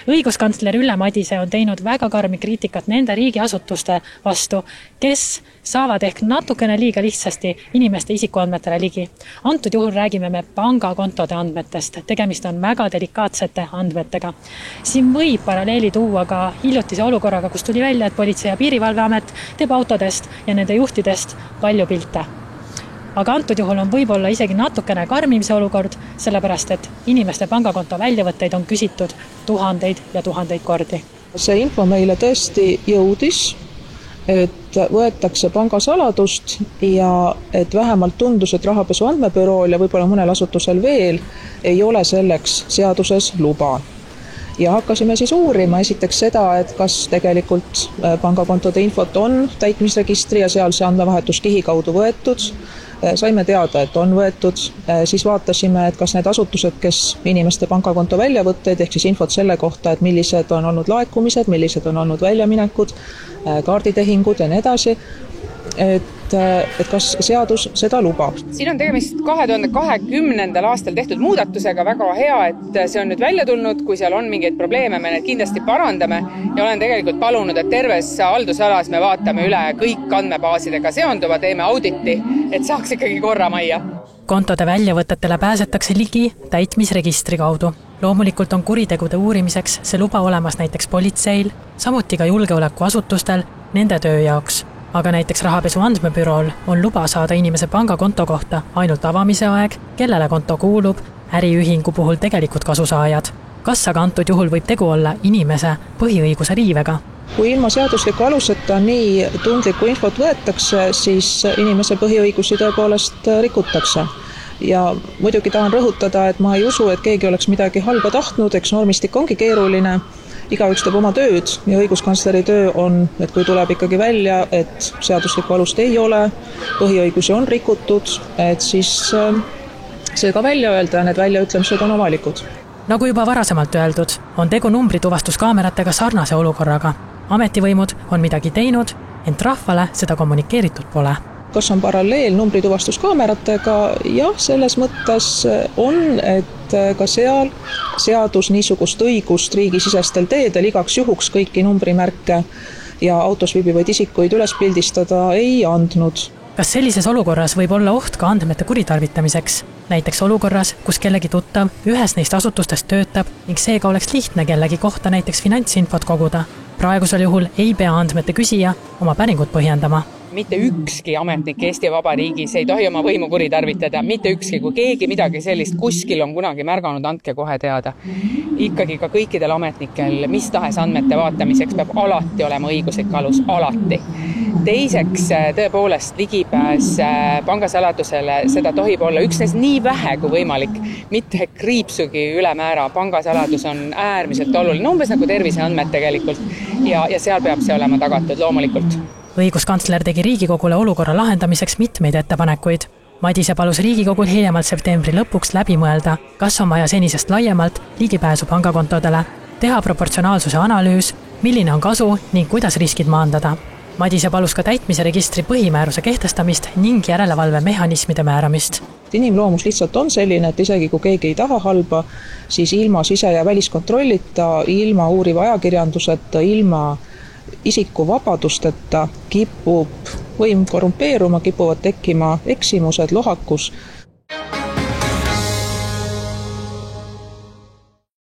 Õiguskantsler Ülle Madise on teinud väga karmi kriitikat nende riigiasutuste vastu, kes saavad ehk natukene liiga lihtsasti inimeste isikuandmetele ligi. Antud juhul räägime me pangakontode andmetest. Tegemist on väga delikaatsete andmetega. Siin võib paralleeli tuua ka hiljutise olukorraga, kus tuli välja, et Politsei- ja Piirivalveamet teeb autodest ja nende juhtidest palju pilte. Aga antud juhul on võib-olla isegi natukene karmim see olukord, sellepärast et inimeste pangakonto väljavõtteid on küsitud tuhandeid ja tuhandeid kordi. See info meile tõesti jõudis, et võetakse pangasaladust ja et vähemalt tundus, et rahapesu andmebürool ja võib-olla mõnel asutusel veel ei ole selleks seaduses luba. Ja hakkasime siis uurima esiteks seda, et kas tegelikult pangakontode infot on täitmisregistri ja seal see andmevahetuskihi kaudu võetud. Saime teada, et on võetud, siis vaatasime, et kas need asutused, kes inimeste pangakonto väljavõtteid, ehk siis infot selle kohta, et millised on olnud laekumised, millised on olnud väljaminekud, kaarditehingud ja nii edasi, et kas seadus seda lubab. Siin on tegemist 2020. aastal tehtud muudatusega, väga hea, et see on nüüd välja tulnud, kui seal on mingeid probleeme, me need kindlasti parandame ja olen tegelikult palunud, et terves haldusalas me vaatame üle kõik andmebaasidega seonduva, teeme auditi, et saaks ikkagi korra majja. Kontode väljavõtetele pääsetakse ligi täitmisregistri kaudu. Loomulikult on kuritegude uurimiseks see luba olemas näiteks politseil, samuti ka julgeolekuasutustel nende töö jaoks. Aga näiteks rahapesu andmebürool on luba saada inimese pangakonto kohta ainult avamise aeg, kellele konto kuulub, äriühingu puhul tegelikud kasusaajad. Kas aga antud juhul võib tegu olla inimese põhiõiguse riivega? Kui ilma seadusliku aluseta nii tundlikku infot võetakse, siis inimese põhiõigusi tõepoolest rikutakse. Ja muidugi tahan rõhutada, et ma ei usu, et keegi oleks midagi halba tahtnud, eks normistik ongi keeruline. Igaüks teeb oma tööd ja õiguskantsleri töö on, et kui tuleb ikkagi välja, et seaduslikku alust ei ole, põhiõigusi on rikutud, et siis see ka välja öelda ja need väljaütlemised on avalikud. Nagu juba varasemalt öeldud, on tegu numbrituvastuskaameratega sarnase olukorraga. Ametivõimud on midagi teinud, ent rahvale seda kommunikeeritud pole. Kas on paralleel numbrituvastuskaameratega? Jah, selles mõttes on, et ka seal seadus niisugust õigust riigisisestel teedel igaks juhuks kõiki numbrimärke ja autos viibivaid isikuid üles pildistada ei andnud. Kas sellises olukorras võib olla oht ka andmete kuritarvitamiseks? Näiteks olukorras, kus kellegi tuttav ühes neist asutustest töötab ning seega oleks lihtne kellegi kohta näiteks finantsinfot koguda. Praegusel juhul ei pea andmete küsija oma päringut põhjendama. Mitte ükski ametnik Eesti Vabariigis ei tohi oma võimu kuritarvitada, mitte ükski, kui keegi midagi sellist kuskil on kunagi märganud, andke kohe teada. Ikkagi ka kõikidel ametnikel, mis tahes andmete vaatamiseks peab alati olema õiguslik alus, alati. Teiseks, tõepoolest ligipääs pangasaladusele, seda tohib olla üksnes nii vähe kui võimalik, mitte kriipsugi ülemäära. Pangasaladus on äärmiselt oluline, umbes nagu terviseandmed tegelikult ja seal peab see olema tagatud loomulikult. Õiguskantsler tegi Riigikogule olukorra lahendamiseks mitmeid ettepanekuid. Madise palus Riigikogul hiljemalt septembri lõpuks läbi mõelda, kas on vaja senisest laiemalt ligipääsu pangakontodele, teha proportsionaalsuse analüüs, milline on kasu ning kuidas riskid maandada. Madise palus ka täitmisregistri põhimääruse kehtestamist ning järelevalvemehhanismide määramist. Inimloomus lihtsalt on selline, et isegi kui keegi ei taha halba, siis ilma sise- ja väliskontrollita, ilma uuriva ajakirjanduseta, ilma isiku vabadusteta kipub võim korrumpeeruma, kipuvad tekkima eksimused, lohakus